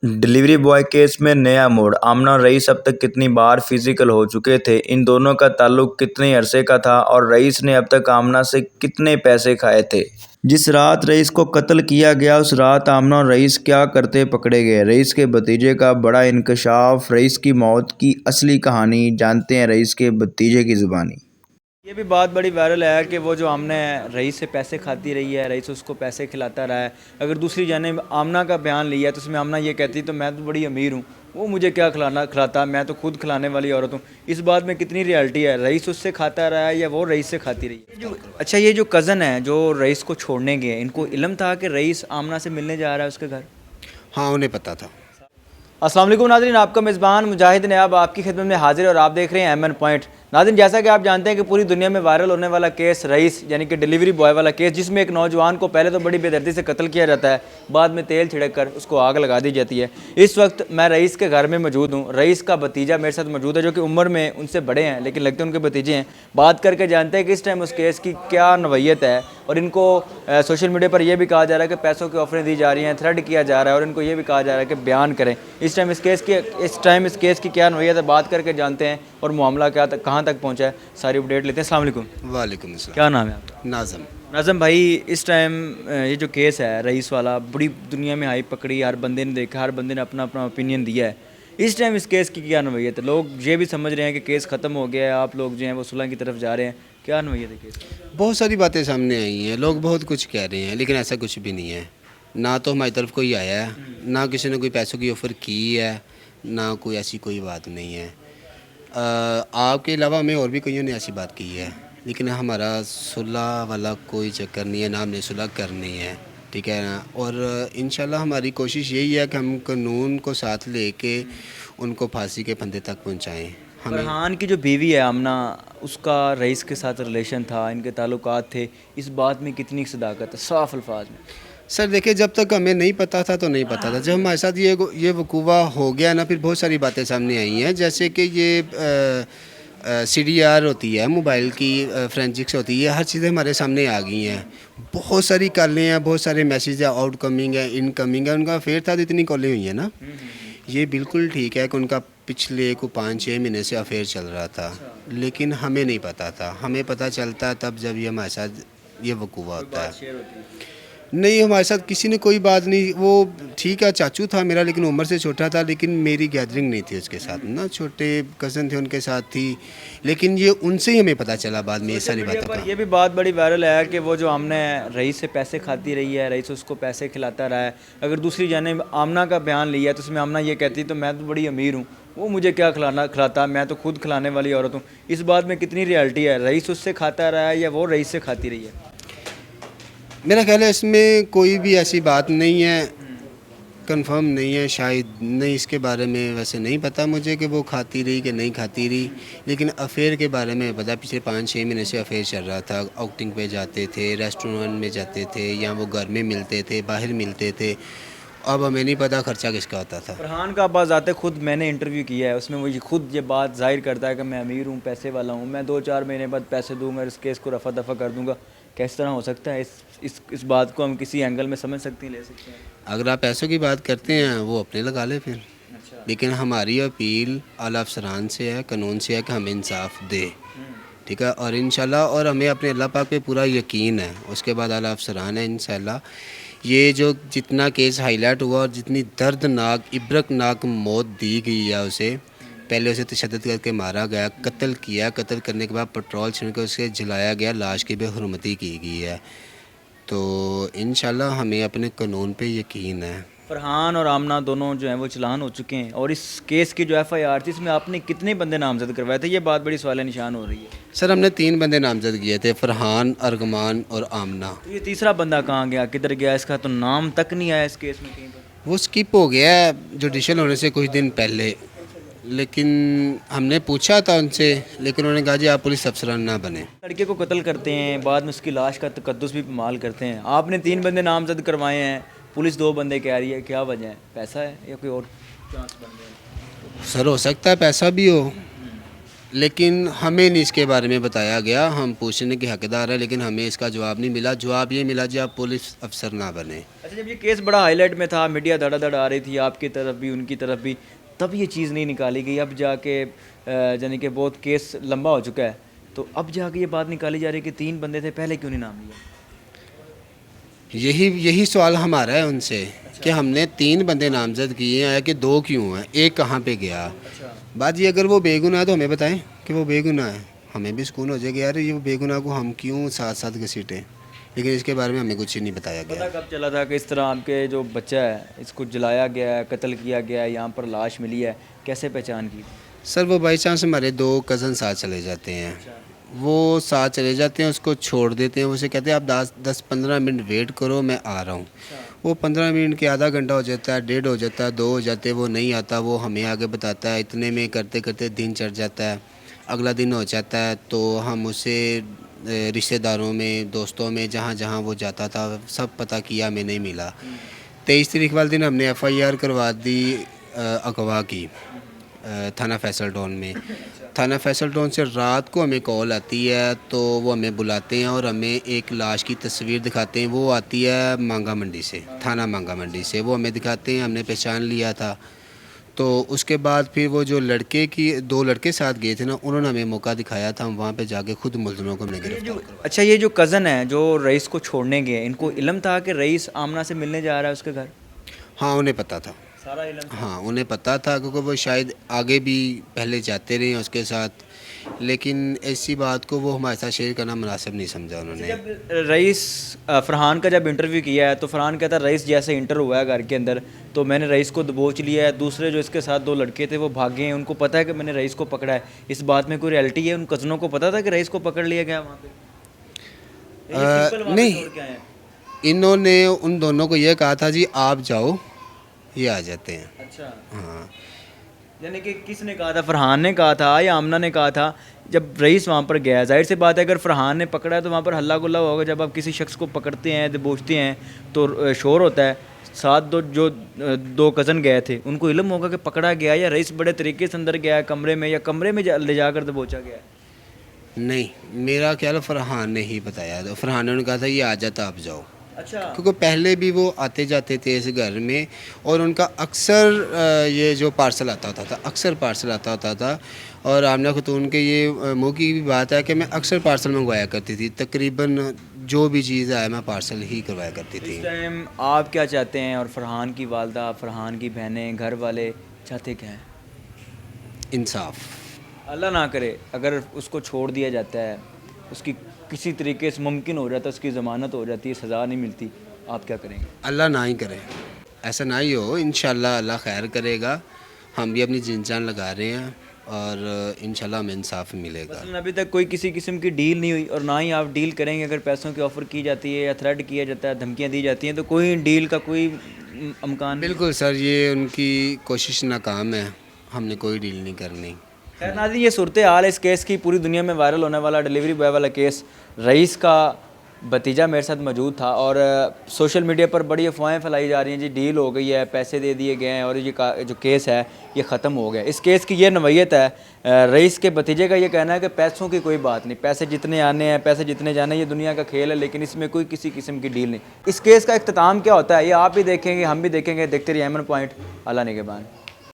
Delivery boy case में नया मोड़, आमना और रईस अब तक कितनी बार फिजिकल हो चुके थे, इन दोनों का ताल्लुक कितने अरसे का था और रईस ने अब तक आमना से कितने पैसे खाए थे। जिस रात रईस को कत्ल किया गया उस रात आमना और रईस क्या करते पकड़े गए। रईस के भतीजे का बड़ा इंकशाफ, रईस की मौत की असली कहानी जानते हैं रईस के भतीजे की ज़ुबानी। ये भी बात बड़ी वायरल है कि वो जो आमना है रईस से पैसे खाती रही है, रईस उसको पैसे खिलाता रहा है। अगर दूसरी जानिब आमना का बयान लिया तो उसमें आमना ये कहती तो मैं तो बड़ी अमीर हूँ, वो मुझे क्या खिलाता, मैं तो खुद खिलाने वाली औरत हूँ। इस बात में कितनी रियलिटी है, रईस उससे खाता रहा है या वो रईस से खाती रही है। अच्छा, ये जो कज़न है जो रईस को छोड़ने गए, इनको इल्म था कि रईस आमना से मिलने जा रहा है उसके घर? हाँ, उन्हें पता था। अस्सलाम वालेकुम नाज़रीन, आपका मेज़बान मुजाहिद नयाब आपकी खिदमत में हाजिर है और आप देख रहे हैं एमएन पॉइंट। नाज़रीन, जैसा कि आप जानते हैं कि पूरी दुनिया में वायरल होने वाला केस रईस यानी कि डिलीवरी बॉय वाला केस, जिसमें एक नौजवान को पहले तो बड़ी बेदर्दी से कत्ल किया जाता है, बाद में तेल छिड़क कर उसको आग लगा दी जाती है। इस वक्त मैं रईस के घर में मौजूद हूँ। रईस का भतीजा मेरे साथ मौजूद है जो कि उम्र में उनसे बड़े हैं लेकिन लगते हैं उनके भतीजे हैं। बात करके जानते हैं कि इस टाइम उस केस की क्या नवैयत है और इनको सोशल मीडिया पर यह भी कहा जा रहा है कि पैसों की ऑफरें दी जा रही हैं, थ्रेड किया जा रहा है और इनको ये भी कहा जा रहा है कि बयान करें। इस टाइम इस केस की क्या नवैयत है, बात करके जानते हैं और मामला कहाँ तक पहुँचा है, सारी अपडेट लेते हैं। अस्सलाम वालेकुम। वालेकुम अस्सलाम। क्या नाम है आपका? नाज़म। नाज़म भाई, इस टाइम ये जो केस है रईस वाला, बड़ी दुनिया में हाइप पकड़ी, हर बंदे ने देखा, हर बंदे ने अपना अपना ओपिनियन दिया है। इस टाइम इस केस की क्या नवैयत है? लोग ये भी समझ रहे हैं कि केस ख़त्म हो गया है, आप लोग जो हैं वो सुलह की तरफ जा रहे हैं, क्या नवैयत है केस की? बहुत सारी बातें सामने आई हैं, लोग बहुत कुछ कह रहे हैं, लेकिन ऐसा कुछ भी नहीं है। ना तो हमारी तरफ कोई आया है, ना किसी ने कोई पैसों की ऑफ़र की है, ना कोई ऐसी कोई बात नहीं है। आपके अलावा हमें और भी कईयों ने ऐसी बात की है, लेकिन हमारा सुलह वाला कोई चक्कर नहीं है, ना हमने सुलह करनी है, ठीक है ना। और इंशाल्लाह हमारी कोशिश यही है कि हम कानून को साथ लेके उनको फांसी के फंदे तक पहुंचाएं। हमें फरहान की जो बीवी है आमना, उसका रईस के साथ रिलेशन था, इनके ताल्लुकात थे, इस बात में कितनी सदाकत है, साफ अल्फाज में? सर देखिए, जब तक हमें नहीं पता था तो नहीं पता था। जब हमारे साथ ये वकूवा हो गया ना, फिर बहुत सारी बातें सामने आई हैं। जैसे कि ये CDR होती है, मोबाइल की फोरेंसिक्स होती है, हर चीज़ें हमारे सामने आ गई हैं। बहुत सारी कॉलें हैं, बहुत सारे मैसेज है, आउटकमिंग है, इनकमिंग है। उनका अफेयर था तो इतनी कॉलें हुई हैं ना। ये बिल्कुल ठीक है कि उनका पिछले को 5-6 महीने से अफेयर चल रहा था, लेकिन हमें नहीं पता था। हमें पता चलता तब जब ये हमारे साथ ये वकूवा होता है। नहीं, हमारे साथ किसी ने कोई बात नहीं। वो ठीक है, चाचू था मेरा, लेकिन उम्र से छोटा था, लेकिन मेरी गैदरिंग नहीं थी उसके साथ ना। छोटे कज़न थे, उनके साथ थी, लेकिन ये उनसे ही हमें पता चला बाद में ये सारी बातों का। ये भी बात बड़ी वायरल है कि वो जो आमना है रईस से पैसे खाती रही है, रईस उसको पैसे खिलाता रहा है। अगर दूसरी जानिब आमना का बयान लिया तो उसमें आमना ये कहती तो मैं तो बड़ी अमीर हूँ, वो मुझे क्या खिलाता, मैं तो खुद खिलाने वाली औरत हूँ। इस बात में कितनी रियलिटी है, रईस उससे खाता रहा है या वो रईस से खाती रही है? मेरा ख्याल है इसमें कोई भी ऐसी बात नहीं है, कंफर्म नहीं है, शायद नहीं। इसके बारे में वैसे नहीं पता मुझे कि वो खाती रही कि नहीं खाती रही, लेकिन अफेयर के बारे में पता। पिछले 5-6 महीने से अफेयर चल रहा था। आउटिंग पे जाते थे, रेस्टोरेंट में जाते थे, या वो घर में मिलते थे, बाहर मिलते थे। अब हमें नहीं पता खर्चा किसका होता था। फरहान का अब्बास आते खुद मैंने इंटरव्यू किया है, उसमें वो खुद ये बात जाहिर करता है कि मैं अमीर हूँ, पैसे वाला हूँ, मैं 2-4 महीने बाद पैसे दूंगा, इस केस को रफा दफा कर दूंगा। किस तरह हो सकता है? इस बात को हम किसी एंगल में समझ सकते हैं, ले सकते हैं? अगर आप पैसों की बात करते हैं, वो अपने लगा ले फिर। अच्छा। लेकिन हमारी अपील आला अफसरान से है, कानून से है कि हमें इंसाफ दे, ठीक है। और इंशाल्लाह, और हमें अपने अल्लाह पाक पे पूरा यकीन है। उसके बाद आला अफसरान है, इंशाल्लाह ये जो जितना केस हाईलाइट हुआ और जितनी दर्दनाक इब्रतनाक मौत दी गई है उसे, पहले उसे तशद्दुद करके मारा गया, कत्ल किया, कत्ल करने के बाद पेट्रोल छिड़क के उसे जलाया गया, लाश की बेहुरमती की गई है। तो इंशाल्लाह हमें अपने कानून पे यकीन है। फरहान और आमना दोनों जो हैं वो चलान हो चुके हैं और इस केस की जो FIR थी इसमें आपने कितने बंदे नामजद करवाए थे, ये बात बड़ी सवाल निशान हो रही है। सर हमने 3 बंदे नामजद किए थे, फरहान, अर्गमान और आमना। तो ये तीसरा बंदा कहाँ गया, किधर गया? इसका तो नाम तक नहीं आया इस केस में कहीं पर। वो स्किप हो गया है जुडिशल होने से कुछ दिन पहले, लेकिन हमने पूछा था उनसे, लेकिन उन्होंने कहा जी आप पुलिस अफसरान ना बने। लड़के को कत्ल करते हैं, बाद में उसकी लाश का तकद्दुस भी माल करते हैं। आपने 3 बंदे नामजद करवाए हैं, पुलिस 2 बंदे कह रही है, क्या वजह है? पैसा है या कोई और चांस बन गया? सर हो सकता है पैसा भी हो, लेकिन हमें नहीं इसके बारे में बताया गया। हम पूछने के हकदार हैं, लेकिन हमें इसका जवाब नहीं मिला। जवाब ये मिला जी आप पुलिस अफसर ना बने। अच्छा, जब ये केस बड़ा हाईलाइट में था, मीडिया धड़ाधड़ आ रही थी, आपकी तरफ भी उनकी तरफ भी, तब ये चीज़ नहीं निकाली गई। अब जाके यानी कि बहुत केस लंबा हो चुका है, तो अब जाके ये बात निकाली जा रही है कि 3 बंदे थे, पहले क्यों नहीं नाम लिया? यही सवाल हमारा है उनसे कि हमने 3 बंदे नामजद किए हैं कि 2 क्यों हैं, एक कहाँ पे गया। अच्छा, बात ये अगर वो बेगुनाह है तो हमें बताएं कि वो बेगुनाह है, हमें भी सुकून हो जाएगा यार ये वो बेगुनाह को हम क्यों साथ साथ घसीटें। लेकिन इसके बारे में हमें कुछ ही नहीं बताया पता गया। कब चला था कि इस तरह आपके जो बच्चा है इसको जलाया गया है, कत्ल किया गया है, यहाँ पर लाश मिली है, कैसे पहचान की? सर वो बाई चांस हमारे 2 कज़न साथ चले जाते हैं, वो साथ चले जाते हैं, उसको छोड़ देते हैं। उसे कहते हैं आप 10-15 मिनट वेट करो, मैं आ रहा हूँ। वो 15 मिनट के आधा घंटा हो जाता है, 1.5 हो जाता है, 2 हो जाते हैं, वो नहीं आता। वो हमें आगे बताता है, इतने में करते करते दिन चढ़ जाता है। अगला दिन हो जाता है तो हम उसे रिश्तेदारों में, दोस्तों में, जहाँ जहाँ वो जाता था सब पता किया, हमें नहीं मिला। 23 तारीख वाले दिन हमने FIR करवा दी अगवा की थाना फैसल टाउन में। थाना फैसल टाउन से रात को हमें कॉल आती है तो वो हमें बुलाते हैं और हमें एक लाश की तस्वीर दिखाते हैं। वो आती है मांगा मंडी से, थाना मांगा मंडी से। वो हमें दिखाते हैं, हमने पहचान लिया था। तो उसके बाद फिर वो जो 2 लड़के साथ गए थे ना, उन्होंने हमें मौका दिखाया था। हम वहाँ पे जाके खुद मुलज़िमों को हमने गिरफ्तार करवाया। अच्छा, ये जो कज़न है जो रईस को छोड़ने गए, इनको इल्म था कि रईस आमना से मिलने जा रहा है उसके घर? हाँ उन्हें पता था। सारा इल्म था। हाँ उन्हें पता था क्योंकि वो शायद आगे भी पहले जाते रहे हैं उसके साथ, लेकिन ऐसी बात को वो हमारे साथ शेयर करना मुनासिब नहीं समझा उन्होंने। जब रईस फरहान का जब इंटरव्यू किया है तो फरहान कहता है रईस जैसे इंटर हुआ है घर के अंदर तो मैंने रईस को दबोच लिया है। दूसरे जो इसके साथ 2 लड़के थे वो भागे हैं, उनको पता है कि मैंने रईस को पकड़ा है। इस बात में कोई रियलिटी है? उन कज़नों को पता था कि रईस को पकड़ लिया गया वहाँ पे? ये सिंपल वहाँ पे नहीं, छोड़ के आए हैं? इन्होंने उन दोनों को ये कहा था जी आप जाओ, ये आ जाते हैं। अच्छा, हाँ यानी कि किसने कहा था? फरहान ने कहा था या आमना ने कहा था? जब रईस वहाँ पर गया, जाहिर सी बात है अगर फरहान ने पकड़ा है तो वहाँ पर हल्ला गुल्ला होगा। जब आप किसी शख्स को पकड़ते हैं, दबोचते हैं तो शोर होता है। साथ जो 2 कज़न गए थे उनको इल्म होगा कि पकड़ा गया, या रईस बड़े तरीके से अंदर गया कमरे में, या कमरे में ले जाकर दबोचा गया? नहीं, मेरा ख्याल फरहान ने ही बताया था। फरहान ने कहा था ये आ जाता आप जाओ, अच्छा, क्योंकि पहले भी वो आते जाते थे इस घर में और उनका अक्सर ये जो पार्सल आता होता था, अक्सर पार्सल आता होता था। और आमना खातून के ये मुँह की भी बात है कि मैं अक्सर पार्सल मंगवाया करती थी। तकरीबन जो भी चीज़ आए मैं पार्सल ही करवाया करती थी। इस टाइम आप क्या चाहते हैं और फरहान की वालदा, फरहान की बहनें, घर वाले चाहते क्या हैं? इंसाफ। अल्लाह ना करे अगर उसको छोड़ दिया जाता है, उसकी किसी तरीके से मुमकिन हो जाता है, उसकी ज़मानत हो जाती है, सज़ा नहीं मिलती, आप क्या करेंगे? अल्लाह ना ही करे, ऐसा ना ही हो। इंशाल्लाह अल्लाह खैर करेगा। हम भी अपनी जिन जान लगा रहे हैं और इंशाल्लाह हमें इंसाफ मिलेगा। मसलन अभी तक कोई किसी किस्म की डील नहीं हुई और ना ही आप डील करेंगे। अगर पैसों की ऑफ़र की जाती है या थ्रेट किया जाता है, धमकियाँ दी जाती हैं, तो कोई डील का कोई अमकान? बिल्कुल सर, ये उनकी कोशिश नाकाम है। हमने कोई डील नहीं करनी। खैर नाज़रीन, ये सूरत हाल है इस केस की। पूरी दुनिया में वायरल होने वाला डिलीवरी बॉय वाला केस, रईस का भतीजा मेरे साथ मौजूद था और सोशल मीडिया पर बड़ी अफवाहें फैलाई जा रही हैं जी डील हो गई है, पैसे दे दिए गए हैं और ये जो केस है ये ख़त्म हो गया। इस केस की ये नवैयत है, रईस के भतीजे का ये कहना है कि पैसों की कोई बात नहीं, पैसे जितने आने हैं, पैसे जितने जाने, ये दुनिया का खेल है, लेकिन इसमें कोई किसी किस्म की डील नहीं। इस केस का इख्तिताम क्या होता है ये आप भी देखेंगे, हम भी देखेंगे। देखते रहिए अमन पॉइंट। अल्लाह निगहबान।